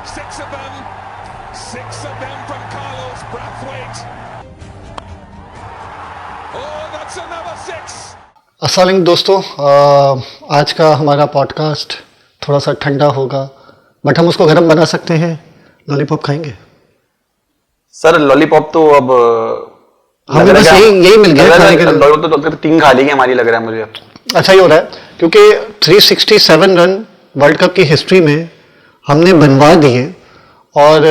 Six of them from Carlos Brathwaite. Oh, that's another six. अस्सलाम वालेकुम दोस्तों, आज का हमारा पॉडकास्ट थोड़ा सा ठंडा होगा, बट हम उसको गर्म बना सकते हैं। लॉलीपॉप खाएंगे सर? लॉलीपॉप तो अब हमें बस यही मिल गया खाने के लिए। लॉलीपॉप तो 3 खा लेंगे हमारी, लग रहा है मुझे। अच्छा ही हो रहा है क्योंकि 367 रन वर्ल्ड कप की हिस्ट्री में हमने बनवा दिए और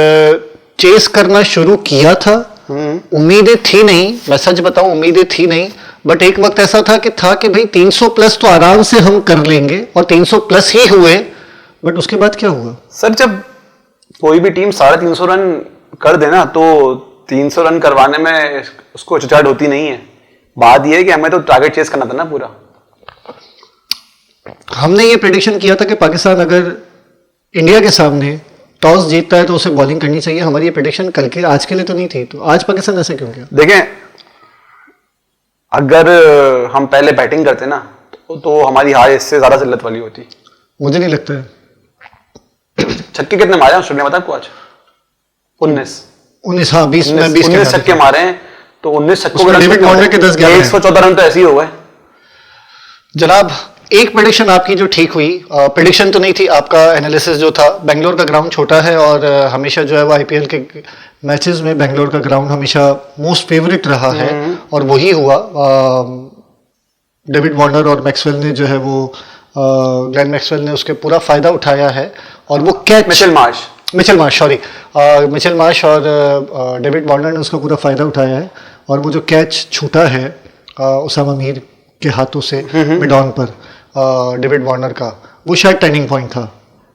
चेस करना शुरू किया था। उम्मीदें थी नहीं, मैं सच बताऊं, उम्मीदें थी नहीं, बट एक वक्त ऐसा था कि भाई 300 प्लस तो आराम से हम कर लेंगे और 300 प्लस ही हुए। बट उसके बाद क्या हुआ सर? जब कोई भी टीम 350 रन कर देना तो 300 रन करवाने में उसको हिचकिचाहट होती नहीं है। बात यह है कि हमें तो टारगेट चेस करना था ना पूरा। हमने ये प्रेडिक्शन किया था कि पाकिस्तान अगर इंडिया के सामने टॉस जीतता है तो उसे बॉलिंग करनी चाहिए। हमारी ये प्रेडिक्शन कल के आज के लिए तो नहीं थी, तो आज पाकिस्तान ऐसा क्यों किया? देखें, अगर हम पहले बैटिंग करते ना तो हमारी हार इससे ज्यादा जिल्लत वाली होती। मुझे नहीं लगता है। छक्के कितने मारे ऑस्ट्रेलिया में, आपको आज? 19। हाँ, 19 छक्के मारे हैं, तो 19 छक्कों के 114 रन तो ऐसे ही हो गए। जनाब, एक प्रेडिक्शन आपकी जो ठीक हुई, प्रेडिक्शन तो नहीं थी, आपका एनालिसिस जो था, बेंगलोर का ग्राउंड छोटा है और हमेशा जो है वो आईपीएल के मैचेस में बेंगलोर का ग्राउंड हमेशा मोस्ट फेवरेट रहा है और वही हुआ। डेविड वार्नर और मैक्सवेल ने जो है वो ग्लेन मैक्सवेल ने उसके पूरा फायदा उठाया है और वो कैच मिचेल मार्श और डेविड वार्नर ने उसका पूरा फायदा उठाया है और वो जो कैच छूटा है उसामा मीर के हाथों से मिड ऑन पर डेविड वार्नर का, वो शायद टर्निंग पॉइंट था,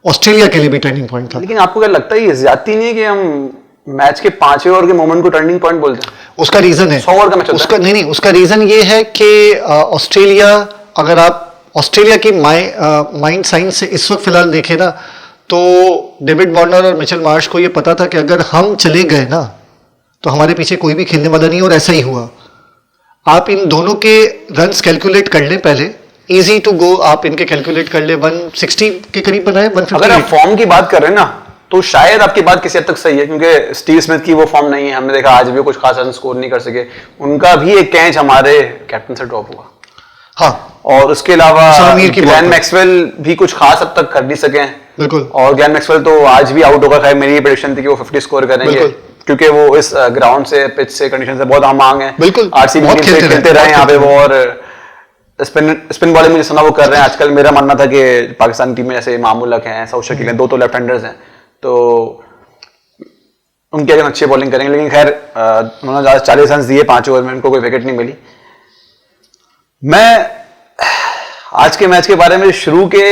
ऑस्ट्रेलिया के लिए भी टर्निंग पॉइंट था। लेकिन आपको क्या लगता है ये ज्यादती नहीं है कि हम मैच के 5वें ओवर के मोमेंट को टर्निंग पॉइंट बोलते हैं? उसका रीजन है 100 ओवर का मैच होता है। उसका नहीं, उसका रीजन ये है कि ऑस्ट्रेलिया, अगर आप ऑस्ट्रेलिया की माइंड साइंस से इस वक्त फिलहाल देखें ना, तो डेविड वार्नर और मिचेल मार्श को ये पता था कि अगर हम चले गए ना तो हमारे पीछे कोई भी खेलने वाला नहीं, और ऐसा ही हुआ। आप इन दोनों के रन्स कैलकुलेट कर लें पहले, इजी टू गो, आप इनके कैलकुलेट कर ले। 160 के करीब बनाए, 150। अगर आप फॉर्म की बात कर रहे हैं ना तो शायद आपकी बात किसी हद तक सही है, क्योंकि स्टीव स्मिथ की वो फॉर्म नहीं है। हमने देखा आज भी कुछ खास रन स्कोर नहीं कर सके। उनका भी एक कैच हमारे कैप्टन से ड्रॉप हुआ। हाँ, और उसके अलावा ग्लेन मैक्सवेल भी कुछ खास हद तक कर नहीं सके। बिल्कुल। और ग्लेन मैक्सवेल तो आज भी आउट होगा। खैर मेरी प्रेडिक्शन थी कि वो 50 स्कोर करेंगे, क्योंकि वो इस ग्राउंड से, पिच से, कंडीशन से बहुत मांग है। बिल्कुल, आरसीबी टीम से खेलते रहे यहाँ पे वो, और स्पिन बॉलिंग मुझे सुना वो कर रहे हैं आजकल। मेरा मानना था कि पाकिस्तान टीम में जैसे मामूलक हैं, साउथ शकील हैं, 2 लेफ्ट हैंडर्स हैं, तो उनकी अगर अच्छी बॉलिंग करेंगे। लेकिन खैर उन्होंने 40 रन दिए 5 ओवर में, उनको कोई विकेट नहीं मिली। मैं आज के मैच के बारे में शुरू के,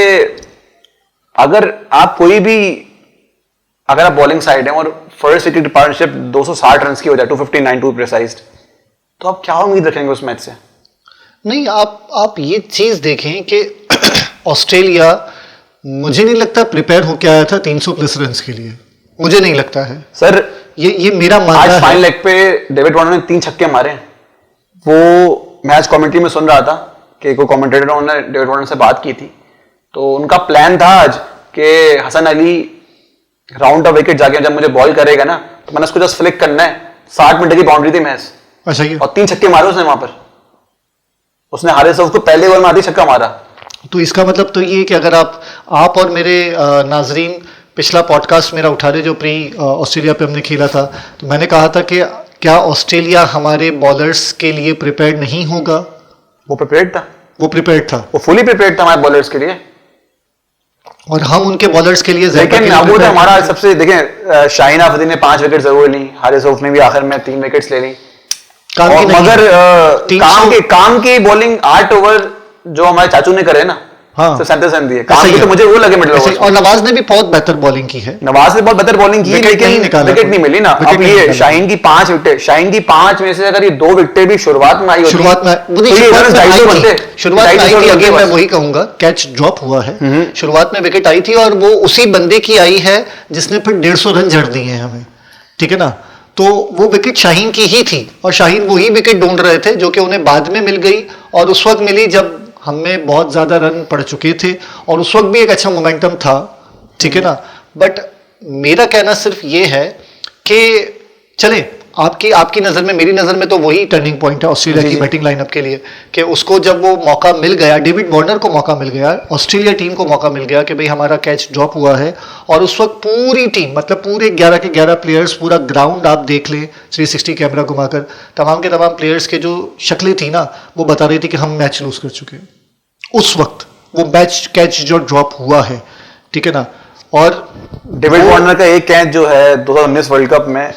अगर आप कोई भी, अगर आप बॉलिंग साइड हैं और फर्स्ट विकेट पार्टनरशिप 260 रन की हो जाए, 259 टू प्रिसाइज्ड, तो आप क्या उम्मीद रखेंगे उस मैच से? नहीं, आप ये चीज देखें कि ऑस्ट्रेलिया, मुझे नहीं लगता प्रिपेयर होके आया था 300 प्लस रन के लिए। मुझे नहीं लगता है सर, ये मेरा मानना है। आज फाइनल लेग पे डेविड वार्नर ने 3 छक्के मारे। वो मैच कमेंट्री में सुन रहा था कि कोई कमेंटेटर ने डेविड वार्नर से बात की थी, तो उनका प्लान था आज कि Hasan Ali round off wicket जाके जब मुझे बॉल करेगा ना तो मैंने उसको जस्ट फ्लिक करना है। 60 मिनट की बाउंड्री थी मैच। अच्छा, और 3 छक्के मारे उसने वहां पर। उसने हारिस रऊफ को पहले ओवर में आधी छक्का मारा। तो इसका मतलब तो ये कि अगर आप और मेरे नाजरीन पिछला पॉडकास्ट मेरा उठा दे जो प्री ऑस्ट्रेलिया पे हमने खेला था, तो मैंने कहा था कि क्या ऑस्ट्रेलिया हमारे बॉलर्स के लिए प्रिपेयर्ड नहीं होगा? वो प्रिपेयर्ड था, वो फुली प्रिपेयर्ड था हमारे बॉलर्स के लिए, और हम उनके बॉलर्स के लिए। लेकिन वो तो हमारा सबसे, देखें, शाहीन आफरीदी ने 5 विकेट जरूर ली, हारिस रऊफ ने भी आखिर में 3 विकेट्स ले ली। मगर काम की बॉलिंग 8 ओवर जो हमारे चाचू ने करे ना, हाँ, 37 रन दिए काम की, तो मुझे वो लगे मिडल ओवर। और नवाज ने भी बहुत बेहतर बॉलिंग की है। नवाज ने बहुत बेहतर बॉलिंग की, लेकिन विकेट नहीं मिली ना। अब ये शाहीन की 5 विकेट, शाहीन की 5 में से अगर ये 2 विकेटें भी शुरुआत में आई होती, शुरुआत में अगेन मैं वही कहूंगा, कैच ड्रॉप हुआ है। शुरुआत में विकेट आई थी और वो उसी बंदे की आई है जिसने फिर 150 रन जड़ दिए हैं हमें, ठीक है ना। तो वो विकेट शाहीन की ही थी और शाहीन वही विकेट ढूंढ रहे थे जो कि उन्हें बाद में मिल गई, और उस वक्त मिली जब हमें बहुत ज्यादा रन पड़ चुके थे और उस वक्त भी एक अच्छा मोमेंटम था, ठीक है ना। बट मेरा कहना सिर्फ ये है कि चले आपकी नज़र में, मेरी नज़र में तो वही टर्निंग पॉइंट है ऑस्ट्रेलिया की बैटिंग लाइनअप के लिए, कि उसको जब वो मौका मिल गया, डेविड वार्नर को मौका मिल गया, ऑस्ट्रेलिया टीम को मौका मिल गया कि भाई हमारा कैच ड्रॉप हुआ है, और उस वक्त पूरी टीम, मतलब पूरे 11 के 11 प्लेयर्स, पूरा ग्राउंड आप देख लें 360 कैमरा घुमाकर, तमाम के तमाम प्लेयर्स के जो शक्लें थी ना, वो बता रही थी कि हम मैच लूज कर चुके हैं उस वक्त, वो मैच कैच जो ड्रॉप हुआ है, ठीक है ना। और डेविड वार्नर का एक कैच जो है 2019 वर्ल्ड कप में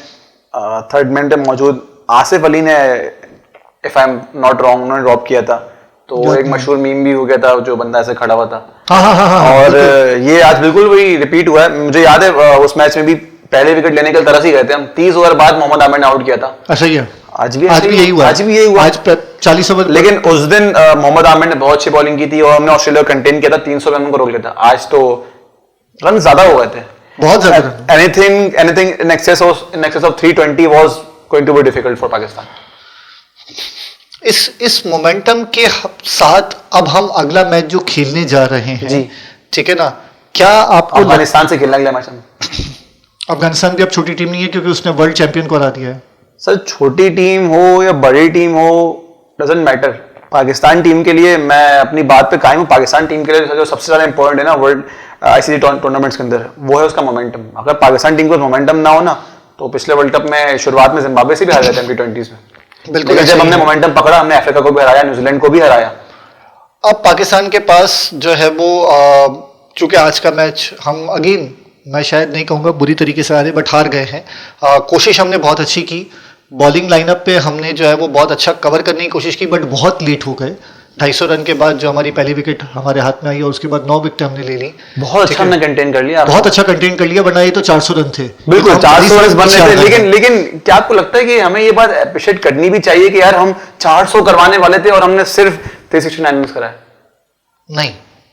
थर्ड मैन पे मौजूद आसिफ अली ने, if I am not wrong, उन्होंने ड्रॉप किया था, तो एक मशहूर मीम भी हो गया था, जो बंदा ऐसे खड़ा हुआ था। हाँ, और ये आज बिल्कुल वही रिपीट हुआ है। मुझे याद है उस मैच में भी पहले विकेट लेने के लिए तरस ही गए थे हम, 30 ओवर बाद मोहम्मद आमिर ने आउट किया था। अच्छा ही है, आज भी यही हुआ, आज भी यही हुआ, आज 40 ओवर। लेकिन उस दिन मोहम्मद आमिर ने बहुत अच्छी बॉलिंग की थी और हमने ऑस्ट्रेलिया को कंटेन किया था, 300 रन को रोक लिया था। आज तो रन ज्यादा हो गए थे, बहुत ज्यादा। Anything in excess of 320 was going to be difficult for Pakistan. इस मोमेंटम के साथ अब हम अगला मैच जो खेलने जा रहे हैं, ठीक है ना, क्या आपको अफगानिस्तान से खेलना अगला मैच में? अफगानिस्तान भी अब छोटी टीम नहीं है, क्योंकि उसने वर्ल्ड चैंपियन को हरा दिया है। सर छोटी टीम हो या बड़ी टीम हो, डजंट मैटर। पाकिस्तान टीम के लिए मैं अपनी बात पे कायम हूँ। पाकिस्तान टीम के लिए जो सबसे ज्यादा इंपॉर्टेंट है ना वर्ल्ड आईसीसी टूर्नामेंट्स के अंदर, वो है उसका मोमेंटम। अगर पाकिस्तान टीम को मोमेंटम ना हो ना, तो पिछले वर्ल्ड कप में शुरुआत में जिम्बाब्वे से भी हार गए थे T20s में। बिल्कुल, जब हमने मोमेंटम पकड़ा, हमने अफ्रीका को भी हराया, न्यूजीलैंड को भी हराया। अब पाकिस्तान के पास जो है वो, चूंकि आज का मैच हम अगेन, मैं शायद नहीं कहूँगा बुरी तरीके से हारे, बट हार गए हैं। कोशिश हमने बहुत अच्छी की, बॉलिंग लाइनअप पे हमने जो है वो बहुत अच्छा कवर करने की कोशिश की, बट बहुत लेट हो गए। 250 रन के बाद जो हमारी पहली विकेट हमारे हाथ में आई, और उसके बाद 9 विकेट हमने ले ली। बहुत अच्छा हमने कंटेन कर लिया, बहुत अच्छा कंटेन कर लिया, वरना ये तो 400 रन थे। बिल्कुल 400 रन बनने थे। लेकिन क्या आपको लगता है कि हमें ये बात अप्रिशिएट करनी भी चाहिए कि यार हम 400 करवाने वाले थे और हमने सिर्फ 369 रन कराए? नहीं,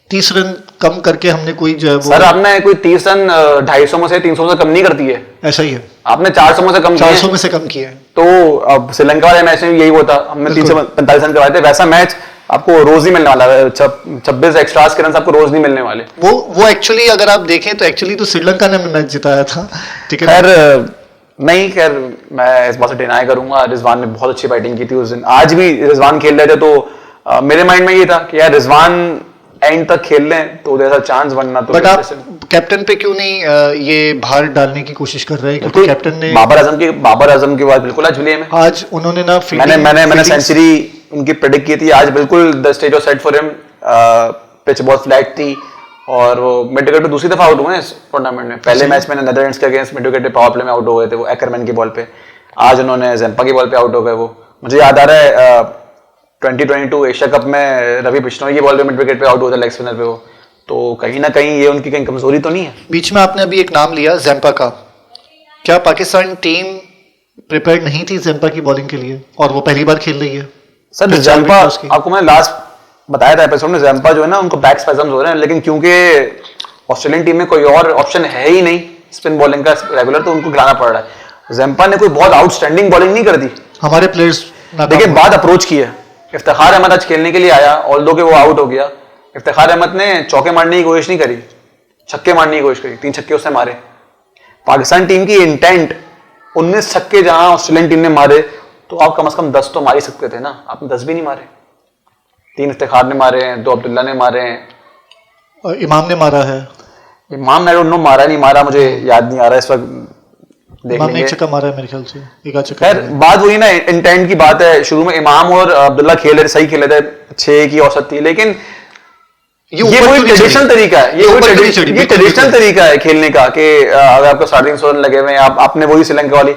30 रन कम करके हमने कोई जो है वो, सर आपने कोई 30 रन 250 में से 300 से कम नहीं करती है। ऐसा ही है, आपने 400 में से कम 400 में से कम किया है। तो अब श्रीलंका वाले मैच में यही होता, हमने 345 रन करवाए थे। वैसा मैच आपको रोज नहीं मिलने वाला है, 26 एक्स्ट्रास के रन आपको रोज नहीं मिलने वाले। वो एक्चुअली अगर आप देखें तो एक्चुअली तो श्रीलंका ने मैच जिताया था, ठीक है। खैर मैं इस बात से डिनाई करूंगा, रिजवान ने बहुत अच्छी बैटिंग की थी उस दिन। आज भी रिजवान खेल रहे थे, तो मेरे माइंड में ये था कि यार रिजवान एंड तक खेल लें तो जैसा चांस बनना। तो बट आप कैप्टन पे क्यों नहीं ये भार डालने की कोशिश कर रहे हैं? क्योंकि कैप्टन ने बाबर आजम की बात बिल्कुल आज मिली है। आज उन्होंने ना मैंने सेंचुरी उनकी प्रेडिक्ट की थी। आज बिल्कुल the stage was set for him. Pitch बहुत फ्लैट थी और वो मिड विकेट पे दूसरी दफा आउट हुए हैं इस टूर्नामेंट में। पहले मैच में नेदरलैंड्स के अगेंस्ट मिड विकेट पे पावर प्ले में आउट हो गए थे, वो एकरमैन की बॉल पे। आज उन्होंने ज़ेम्पा की बॉल पे आउट हो गए। वो मुझे याद आ रहा है 2022 एशिया कप में रवि बिश्नोई की बॉल पे मिड विकेट पे आउट हुआ था, लेग स्पिनर पे वो। तो कहीं ना कहीं ये उनकी कहीं कमजोरी तो नहीं है। बीच में आपने अभी एक नाम लिया ज़ेम्पा का, क्या पाकिस्तान टीम प्रिपेयर्ड नहीं थी ज़ेम्पा की बॉलिंग के लिए, और वो पहली बार खेल रही है? सर ज़ेम्पा, आपको मैंने लास्ट बताया था एपिसोड में, ज़ेम्पा जो है ना उनको बैक स्पैज़म्स हो रहे हैं, लेकिन क्योंकि ऑस्ट्रेलियन टीम में कोई और ऑप्शन है ही नहीं स्पिन बॉलिंग का रेगुलर, तो उनको खिलाना पड़ रहा है। ज़ेम्पा ने कोई बहुत आउटस्टैंडिंग बॉलिंग नहीं कर दी। हमारे प्लेयर्स देखिए बाद अप्रोच की है। इफ्तिखार अहमद आज खेलने के लिए आया, ऑल्दो के वो आउट हो गया। इफ्तिखार अहमद ने चौके मारने की कोशिश नहीं करी, छक्के मारने की कोशिश करी, 3 छक्के उसने मारे। पाकिस्तान टीम की इंटेंट 19 छक्के जहां ऑस्ट्रेलियन टीम ने मारे, तो आप कम से कम 10 तो मार ही सकते थे ना। आपने 10 भी नहीं मारे। 3 इफ्तिखार ने मारे हैं, 2 अब्दुल्ला ने मारे हैं, और इमाम ने मारा है। इमाम आई डोंट नो मारा नहीं मारा, मुझे याद नहीं आ रहा इस वक्त। इमाम ने एक छक्का मारा है मेरे ख्याल से, एक आध छक्का। खैर बात वही ना, इंटेंट की बात है। शुरू में इमाम और अब्दुल्ला खेले सही खेले थे, 6 की औसत थी, लेकिन ये कोई ट्रेडिशनल तरीका है। ये ट्रेडिशनल तरीका है खेलने का कि अगर आपको 350 रन लगे हुए, आपने वही श्रीलंका वाली।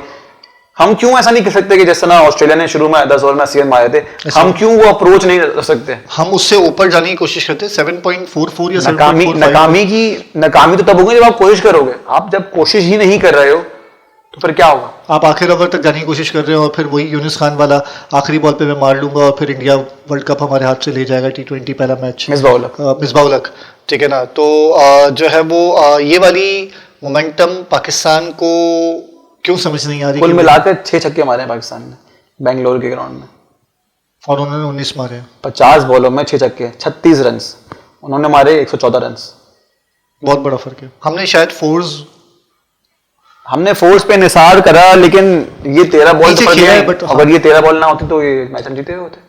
हम क्यों ऐसा नहीं कर सकते कि जिस तरह ऑस्ट्रेलिया ने शुरू में 10 ओवर में 80 रन मारे थे, हम क्यों वो अप्रोच नहीं कर सकते? हम उससे ऊपर जाने की कोशिश करते हैं। 7.44 या नकामी तो तब होगी जब आप कोशिश करोगे। आप जब कोशिश ही नहीं कर रहे हो तो फिर क्या होगा? आप आखिर ओवर तक जाने की कोशिश कर रहे हो और फिर वही यूनिस खान वाला आखिरी बॉल पे मैं मार लूंगा और फिर इंडिया वर्ल्ड कप हमारे हाथ से ले जाएगा। T20 पहला मैच मिसबाउलक, ठीक है ना। तो जो है वो ये वाली मोमेंटम पाकिस्तान को क्यों समझ नहीं आ रही? कुल मिलाकर 6 छक्के मारे हैं पाकिस्तान ने बेंगलोर के ग्राउंड में, और उन्होंने 19 मारे। 50 बॉलों में 6 छक्के, 36 रन। उन्होंने मारे 114 रन। बहुत बड़ा फर्क है। हमने शायद फोर्स हमने फोर्स पे निसार करा, लेकिन ये 13 बॉल नीचे खेला है, but अगर ये 13 बॉल ना होती तो ये मैच हम जीते हुए होते।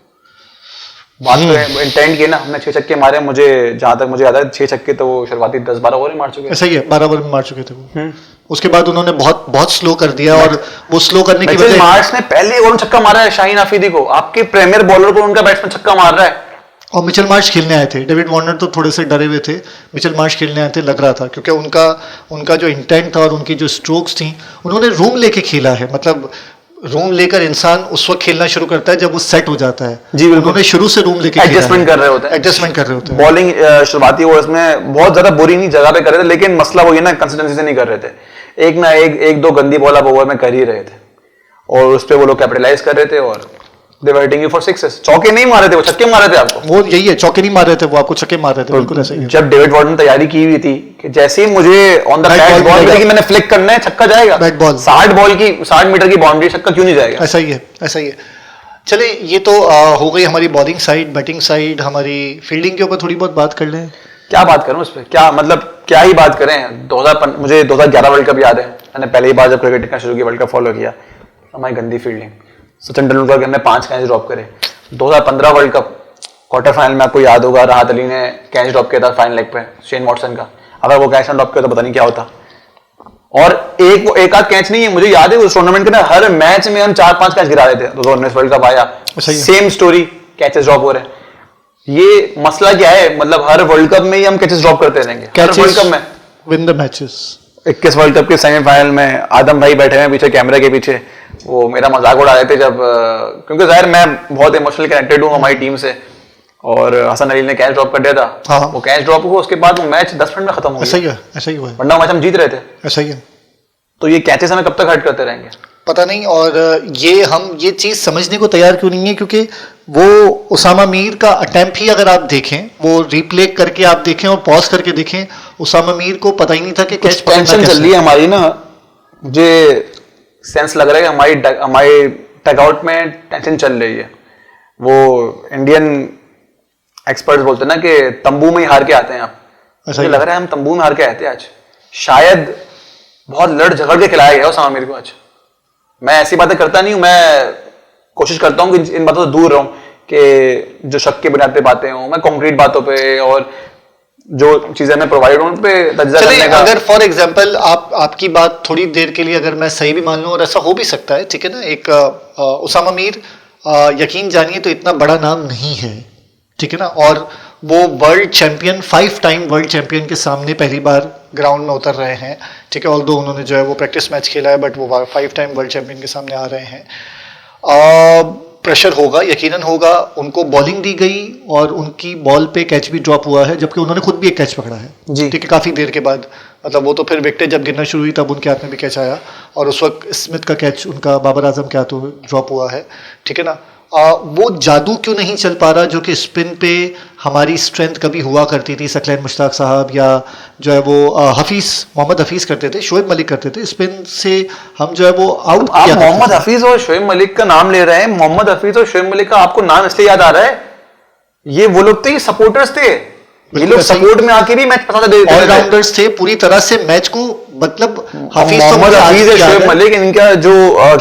बात तो इंटेंट की ना, हमने 6 छक्के मारे, मुझे जहां तक मुझे याद है 6 छक्के तो वो शुरुआती 10-12 ओवर में मार चुके। ऐसा ही है, 12 ओवर में मार चुके थे वो। उसके बाद उन्होंने बहुत बहुत स्लो कर दिया, और वो स्लो करने की वजह मार्च ने पहले ओवर में छक्का मारा है शाहीन आफरीदी को, आपके प्रीमियर बॉलर को उनका बैट्समैन छक्का मार रहा है। और मिचेल मार्श खेलने आए थे, डेविड वार्नर तो थोड़े से डरे हुए थे, मिचेल मार्श खेलने आए थे, लग रहा था, क्योंकि उनका जो इंटेंट था और उनकी जो स्ट्रोक्स थी, उन्होंने रूम लेके खेला है। मतलब रूम लेकर इंसान उस वक्त खेलना शुरू करता है जब वो सेट हो जाता है। जी बिल्कुल, उन्होंने शुरू से रूम लेके एडजस्टमेंट कर रहे होते हैं। बॉलिंग शुरुआती ओवर्स में बहुत ज्यादा बुरी नहीं जगह पे कर रहे थे, लेकिन मसला वो ये ना कंसिस्टेंसी से नहीं कर रहे थे। एक दो गंदी बॉल आप ओवर में कर ही रहे थे, और उस पर वो लोग कैपिटलाइज कर रहे थे, और they were hitting you for sixes। चौके नहीं मारे थे वो, छक्के मारे थे आपको। वो यही है, चौके नहीं मार रहे थे वो, आपको छक्के मार रहे थे। बिल्कुल ऐसे ही। जब डेविड वार्नर तैयारी की हुई थी कि जैसे ही मुझे ऑन द पैड बॉल मिली कि मैंने फ्लिक करना है, छक्का जाएगा। बैट बॉल 60 मीटर की बाउंड्री, छक्का क्यों नहीं जाएगा? ऐसा ही है, ऐसा ही है। चले, ये तो हो गई हमारी बॉलिंग साइड, बैटिंग साइड। हमारी फील्डिंग के ऊपर थोड़ी बहुत बात कर लें। क्या बात करूं उस पर? क्या मतलब क्या ही बात करें। 2015 मुझे 2011 वर्ल्ड कप याद है, मैंने पहली बार जब क्रिकेट देखना शुरू किया, वर्ल्ड कप फॉलो किया, हमारी गंदी फील्डिंग। सचिन तेंदुलकर के हमने 5 कैच ड्रॉप करे। 2015 वर्ल्ड कप क्वार्टर फाइनल में आपको याद होगा, राहत अली ने कैच ड्रॉप किया था फाइनल लेग पे शेन वॉटसन का। अगर वो कैच ना ड्रॉप किया तो पता नहीं क्या होता। और एक आध कैच नहीं है, मुझे याद है उस टूर्नामेंट के ना हर मैच में हम 4-5 कैच गिरा रहे थे। 2019 वर्ल्ड कप आया, सेम स्टोरी, कैचेस ड्रॉप हो रहे हैं। ये मसला क्या है? मतलब हर वर्ल्ड कप में ही हम कैचेस ड्रॉप करते रहेंगे। हर वर्ल्ड कप में win the matches. 21 world cup के सेमीफाइनल में आदम भाई बैठे हैं पीछे कैमरे के पीछे, वो मेरा मजाक उड़ा रहे थे जब, क्योंकि जाहिर मैं बहुत इमोशनल कनेक्टेड हूँ हमारी टीम से, और हसन अली ने कैच ड्रॉप कर दिया था। हाँ। वो कैच ड्रॉप हुआ, उसके बाद वो मैच 10 मिनट में खत्म हो गया। ऐसा ही है, ऐसा ही हुआ है। वरना मैच हम जीत रहे थे। ऐसा ही है। तो ये कैचेस हमें कब तक हर्ट करते रहेंगे पता नहीं। और हम ये चीज समझने को तैयार क्यों नहीं है, क्योंकि वो उसामा मीर का अटेम्प्ट ही अगर आप देखें, वो रिप्ले करके आप देखें और पॉज करके देखें, उसामा मीर को पता ही नहीं था कि कैच टेंशन चल रही है हमारी ना। मुझे सेंस लग रहा है कि हमारी टगआउट में टेंशन चल रही है। वो इंडियन एक्सपर्ट्स बोलते हैं ना कि तंबू में ही हार के आते हैं आप। मुझे लग रहा है हम तंबू में हार के आए थे आज। शायद बहुत लड़ झगड़ के खिलाया गया उसामा मीर को आज। मैं ऐसी बातें करता नहीं हूं, मैं कोशिश करता हूं कि इन बातों से दूर रहूं, कि जो शक के बुनियाद पे बातें हों। मैं कॉन्क्रीट बातों पे और जो चीजें मैं प्रोवाइड हूं उन पे तज्ज़िया करने का। अगर फॉर एग्जांपल आपकी बात थोड़ी देर के लिए अगर मैं सही भी मान लूं, और ऐसा हो भी सकता है, ठीक है ना, एक उसामा मीर यकीन जानिए तो इतना बड़ा नाम नहीं है, ठीक है ना, और वो world champion, 5 time world champion के सामने पहली बार ग्राउंड में उतर रहे हैं, ठीक है। ऑल्दो उन्होंने जो है वो प्रैक्टिस मैच खेला है, बट वो 5 टाइम वर्ल्ड चैंपियन के सामने आ रहे हैं। प्रेशर होगा, यकीनन होगा। उनको बॉलिंग दी गई और उनकी बॉल पे कैच भी ड्रॉप हुआ है, जबकि उन्होंने खुद भी एक कैच पकड़ा है, ठीक है, काफ़ी देर के बाद। मतलब वो तो फिर विकेटें जब गिरना शुरू हुई तब उनके हाथ में भी कैच आया, और उस वक्त स्मिथ का कैच उनका बाबर आजम के हाथों ड्रॉप हुआ है, ठीक है ना। वो जादू क्यों नहीं चल पा रहा जो कि स्पिन पे हमारी स्ट्रेंथ कभी हुआ करती थी। सकलैन मुश्ताक साहब या जो है वो मोहम्मद हफीज़ करते थे, शोएब मलिक करते थे। स्पिन से हम जो है वो आउट। आप मोहम्मद हफीज़ और शोएब मलिक का नाम ले रहे हैं। मोहम्मद हफीज़ और शोएब मलिक का आपको नाम इसलिए याद आ रहा है, ये वो लोग थे, सपोर्टर्स थे, ये लोग सपोर्ट में आके भी मैच पसंद देते थे, ऑलराउंडर्स थे पूरी तरह से मैच को। मतलब मोहम्मद हफीज और शोएब मलिक, इनका जो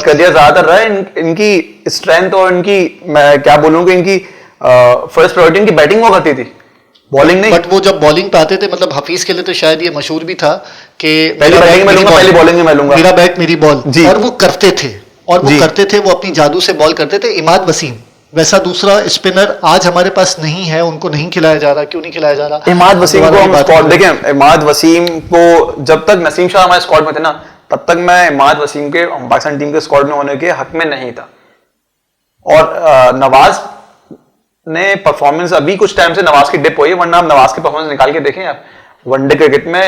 करियर ज्यादातर रहा है, इनकी स्ट्रेंथ और इनकी, मैं क्या बोलूं कि इनकी फर्स्ट प्रायोरिटी इनकी बैटिंग हुआ करती थी, बॉलिंग नहीं। बट वो जब बॉलिंग पे आते थे, मतलब हफीज के लिए तो शायद ये मशहूर भी था कि पहली बैटिंग में लूंगा, पहली बॉलिंग में मैं लूंगा, मेरा बैट मेरी बॉल, और वो करते थे, और वो करते थे, वो अपनी जादू से बॉल करते थे। इमाद वसीम वैसा दूसरा स्पिनर आज हमारे पास नहीं है, उनको नहीं खिलाया जा रहा। क्यों नहीं खिलाया जा रहा? इमाद वसीम को हम स्क्वाड देखें, इमाद वसीम को जब तक नसीम शाह हमारे स्क्वाड में थे ना, तब तक मैं इमाद वसीम के पाकिस्तान टीम के स्क्वाड में होने के हक में नहीं था। और नवाज ने परफॉर्मेंस, अभी कुछ टाइम से नवाज की डिप हुई है, वरना आप नवाज की परफॉर्मेंस निकाल के देखें, आप वनडे क्रिकेट में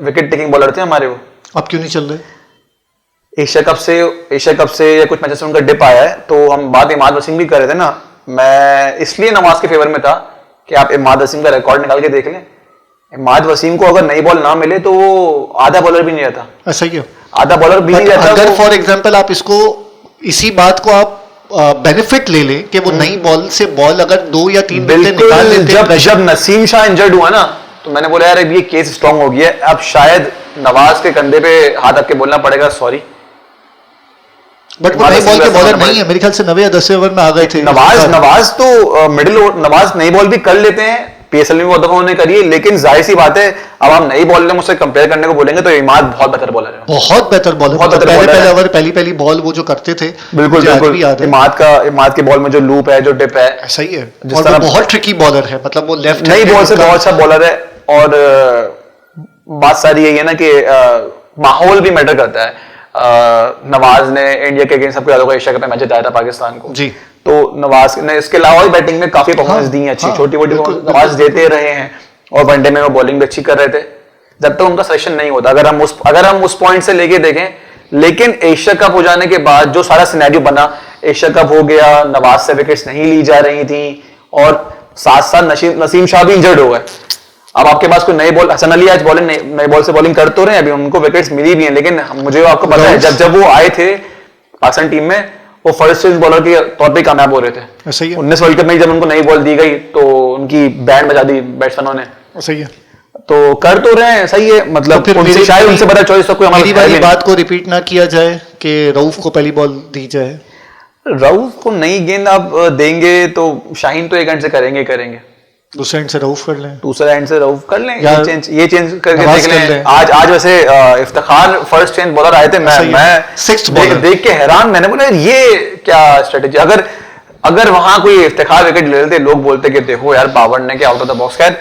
विकेट टेकिंग बॉलर थे हमारे वो। अब क्यों नहीं चल रहे? एशिया कप से या कुछ मैचेस में उनका डिप आया है, तो हम बात इमाद वसीम भी कर रहे थे ना। मैं इसलिए नवाज के फेवर में था कि आप इमाद वसीम का रिकॉर्ड निकाल के देख लें। इमाद वसीम को अगर नई बॉल ना मिले तो वो आधा बॉलर भी नहीं रहता। ऐसा ही है, आधा बॉलर भी नहीं रहता। अगर फॉर एग्जांपल आप इसको, इसी बात को आप बेनिफिट ले लें कि वो नई बॉल से बॉल अगर 2 या 3 विकेट निकाल लेते, जब नसीम शाह इंजर्ड हुआ ना, तो मैंने बोला यार ये केस स्ट्रांग हो गया है, अब शायद नवाज के कंधे पे हाथ रख के बोलना पड़ेगा सॉरी। बट वो नई बॉल के बॉलर नहीं है, मेरे ख्याल से 9वें या 10वें ओवर में आ गए थे। नवाज तो मिडिल नवाज नई बॉल भी कर लेते हैं, पीएसएल में बहुत दफा उन्होंने करी है, लेकिन जाहिर सी बात है अब हम नई बॉल में मुझसे कंपेयर करने को बोलेंगे तो इमाद बहुत बेहतर बॉलर है, बहुत बेहतर बॉलर, बहुत बेहतर बॉलर पहले ओवर पहली बॉल वो जो करते थे, बिल्कुल बिल्कुल। इमाद के बॉल में जो लूप है, जो डिप है, सही है, और वो बहुत ट्रिकी बॉलर है, मतलब वो लेफ्ट नई बॉल से बहुत अच्छा बॉलर है। और बात सारी यही है ना कि माहौल भी मैटर करता है। नवाज ने इंडिया के अगेंस्ट सबको याद होगा एशिया कप में मैच जिताया था पाकिस्तान को जी, तो नवाज ने इसके अलावा भी बैटिंग में काफी परफॉर्मेंस दी है, अच्छी छोटी मोटी नवाज देते रहे हैं, और वनडे में वो बॉलिंग भी अच्छी कर रहे थे जब तक उनका सिलेक्शन नहीं होता। अगर हम उस पॉइंट से लेके देखें, लेकिन एशिया कप हो जाने के बाद जो सारा सिनेरियो बना, एशिया कप हो गया, नवाज से विकेट्स नहीं ली जा रही थी, और साथ साथ नसीम शाह भी इंजर्ड हो गए। अब आपके पास कोई नई बॉल, हसन अली आज नई बॉल से बॉलिंग कर तो रहे हैं, अभी उनको विकेट्स मिली भी हैं, लेकिन मुझे आपको पता है जब वो आए थे पाकिस्तान टीम में, वो फर्स्ट चेंज बॉलर के तौर पे कामयाब हो रहे थे। सही है। 19 वर्ल्ड कप में जब उनको नई बॉल दी गई तो उनकी बैंड बजा दी बैट्समैनों ने। सही है, तो कर तो रहे हैं, सही है, मतलब तो फिर शायद उनसे बड़ा चॉइस तो कोई हमारी वाली बात को रिपीट ना किया जाए कि रऊफ को पहली बॉल दी जाए। रऊफ को नई गेंद आप देंगे तो शाहीन तो एक एंड से करेंगे, दूसरे एंड से रऊफ कर लें, दूसरा एंड से रऊफ कर लें, ये चेंज करके देख लें। आज वैसे इफ्तिखार फर्स्ट चेंज बॉलर आए थे, मैं सिक्स्थ देख के हैरान, मैंने बोला ये क्या स्ट्रेटेजी। अगर वहां कोई इफ्तिखार विकेट ले लेते, लोग बोलते कि देखो यार बाबर ने क्या आउट ऑफ द बॉक्स, खैर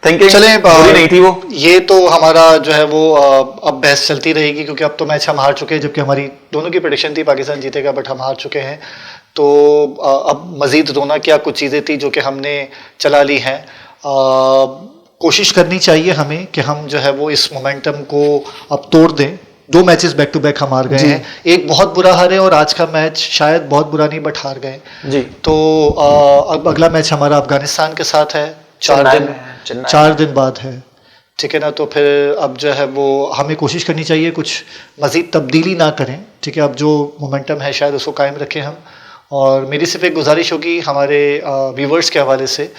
थिंकिंग नहीं थी वो। ये तो हमारा जो है वो अब बहस चलती रहेगी, क्योंकि अब तो मैच हम हार चुके हैं, जबकि हमारी दोनों की प्रेडिक्शन थी पाकिस्तान जीतेगा, बट हम हार चुके हैं। तो अब मजीद रोना क्या, कुछ चीज़ें थी जो कि हमने चला ली हैं। कोशिश करनी चाहिए हमें कि हम जो है वो इस मोमेंटम को अब तोड़ दें। 2 मैचेस बैक टू बैक हम हार गए हैं, एक बहुत बुरा हारे और आज का मैच शायद बहुत बुरा नहीं बट हार गए जी। तो अब अगला मैच हमारा अफगानिस्तान के साथ है, 4 दिन बाद है, ठीक है ना। तो फिर अब जो है वो हमें कोशिश करनी चाहिए कुछ मज़ीद तब्दीली ना करें, ठीक है। अब जो मोमेंटम है शायद उसको कायम रखें हम। और मेरी सिर्फ एक गुजारिश होगी हमारे व्यूवर्स के हवाले से,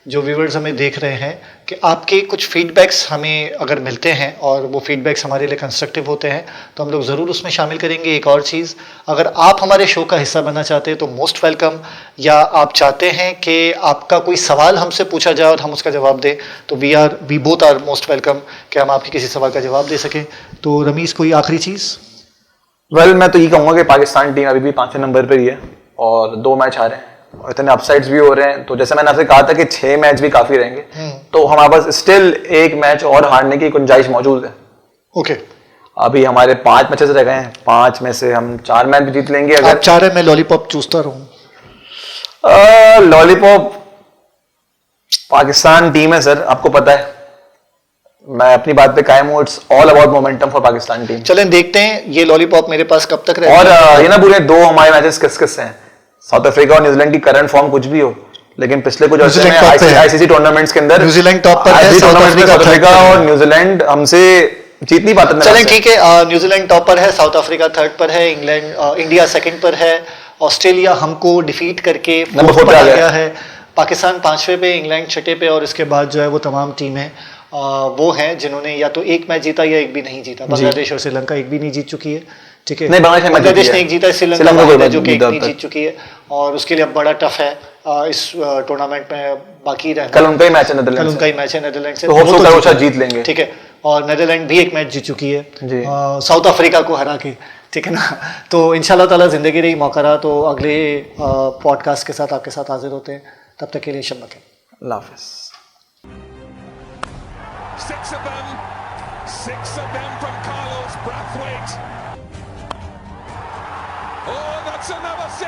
जो व्यूवर्स हमें देख रहे हैं, कि आपके कुछ फीडबैक्स हमें अगर मिलते हैं और वो फीडबैक्स हमारे लिए कंस्ट्रक्टिव होते हैं तो हम लोग ज़रूर उसमें शामिल करेंगे। एक और चीज़, अगर आप हमारे शो का हिस्सा बनना चाहते हैं तो मोस्ट वेलकम, या आप चाहते हैं कि आपका कोई सवाल हमसे पूछा जाए और हम उसका जवाब दें, तो we both are most welcome कि हम आपके किसी सवाल का जवाब दे सकें। तो रमीज़, कोई आखिरी चीज़? वेल, मैं तो ये कहूँगा कि पाकिस्तान टीम अभी भी 5वें नंबर पर ही है और 2 मैच हारे हैं और इतने अपसाइड्स भी हो रहे हैं। तो जैसे मैंने आपसे कहा था कि 6 मैच भी काफी रहेंगे, तो हमारे पास स्टिल एक मैच और हारने की गुंजाइश मौजूद है। ओके, अभी हमारे 5 मैचेस रह गए हैं, 5 में से हम 4 मैच भी जीत लेंगे। अगर 4 है, मैं लॉलीपॉप चूसता रहूं। लॉलीपॉप पाकिस्तान टीम है सर, आपको पता है, मैं अपनी बात पे कायम हूं। It's all about momentum for Pakistan team. चलें देखते हैं ये लॉलीपॉप मेरे पास कब तक रहेगा। और ये ना पूरे 2 हमारे मैचेस किस हैं, साउथ अफ्रीका और न्यूजीलैंड की करंट फॉर्म कुछ भी हो, लेकिन पिछले कुछ अर्से में आईसीसी टूर्नामेंट्स के अंदर न्यूजीलैंड टॉप पर है, साउथ अफ्रीका और न्यूजीलैंड हमसे जीत नहीं पाते। चलें ठीक है, न्यूजीलैंड टॉप पर है, साउथ अफ्रीका 3rd पर है, इंडिया 2nd पर है, ऑस्ट्रेलिया हमको डिफीट करके 4th पर आ गया है, पाकिस्तान 5वें पे, इंग्लैंड 6ठे पे, और इसके बाद जो है वो तमाम टीमें वो हैं जिन्होंने या तो एक मैच जीता या एक भी नहीं जीता। बांग्लादेश और श्रीलंका एक भी नहीं जीत चुकी है, ठीक है। बांग्लादेश ने एक जीता है, श्रीलंका जो कि एक नहीं जीत चुकी है, और उसके लिए अब बड़ा टफ है इस टूर्नामेंट में बाकी रहना। कल उनका ही मैच है नीदरलैंड से, तो जीत लेंगे, ठीक है। और नीदरलैंड भी एक मैच जीत चुकी है साउथ अफ्रीका को हरा के, ठीक है ना। तो इंशाल्लाह ताला जिंदगी रही, मौका रहा तो अगले पॉडकास्ट के साथ आपके साथ हाजिर होते हैं। तब तक के लिए शब बखैर, अल्लाह हाफिज़। 6 of them from Carlos Brathwaite. Oh, that's another 6.